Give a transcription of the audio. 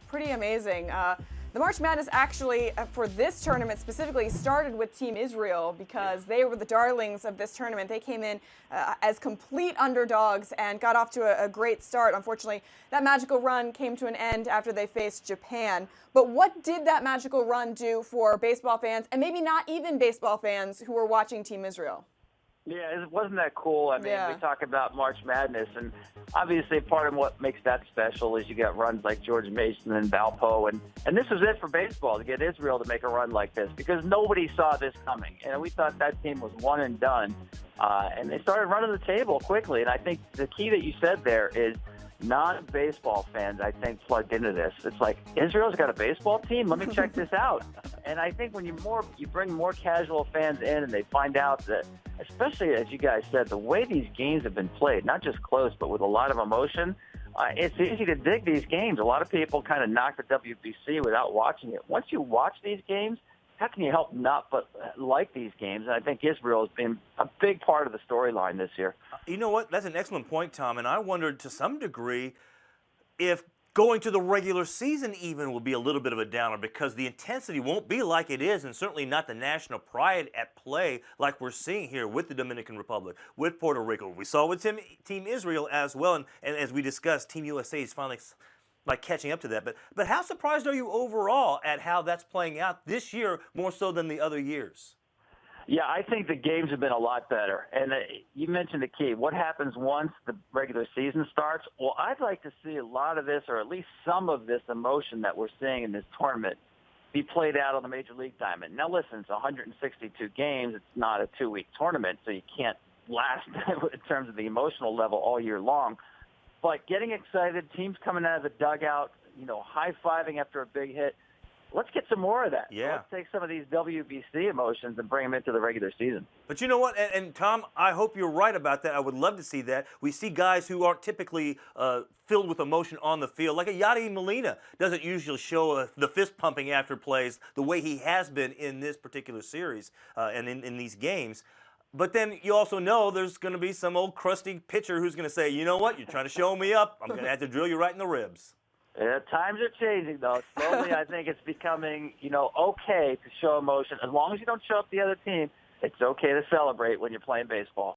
Pretty amazing. The March Madness actually, for this tournament specifically, started with Team Israel because they were the darlings of this tournament. They came in as complete underdogs and got off to a great start. Unfortunately, that magical run came to an end after they faced Japan. But what did that magical run do for baseball fans, and maybe not even baseball fans who were watching Team Israel? Yeah, wasn't that cool? I mean, we talk about March Madness, and obviously part of what makes that special is you got runs like George Mason and Valpo, and this was it for baseball, to get Israel to make a run like this, because nobody saw this coming. And we thought that team was one and done, and they started running the table quickly. And I think the key that you said there is non-baseball fans, I think, plugged into this. It's like, Israel's got a baseball team? Let me check this out. And I think when you bring more casual fans in and they find out that, especially as you guys said, the way these games have been played, not just close, but with a lot of emotion, it's easy to dig these games. A lot of people kind of knock the WBC without watching it. Once you watch these games, how can you help not but like these games? And I think Israel has been a big part of the storyline this year. You know what? That's an excellent point, Tom. And I wondered to some degree if going to the regular season even will be a little bit of a downer, because the intensity won't be like it is, and certainly not the national pride at play like we're seeing here with the Dominican Republic, with Puerto Rico. We saw with Team Israel as well, and as we discussed, Team USA is finally catching up to that. But how surprised are you overall at how that's playing out this year more so than the other years? Yeah, I think the games have been a lot better. And you mentioned the key. What happens once the regular season starts? Well, I'd like to see a lot of this, or at least some of this emotion that we're seeing in this tournament, be played out on the Major League diamond. Now, listen, it's 162 games. It's not a 2-week tournament, so you can't last in terms of the emotional level all year long. But getting excited, teams coming out of the dugout, high-fiving after a big hit. Let's get some more of that. Yeah. Let's take some of these WBC emotions and bring them into the regular season. But you know what? And Tom, I hope you're right about that. I would love to see that. We see guys who aren't typically filled with emotion on the field, like a Yadi Molina doesn't usually show the fist pumping after plays the way he has been in this particular series and in these games. But then you also know there's going to be some old crusty pitcher who's going to say, you know what, you're trying to show me up. I'm going to have to drill you right in the ribs. Yeah, times are changing, though. Slowly, I think it's becoming, okay to show emotion. As long as you don't show up the other team, it's okay to celebrate when you're playing baseball.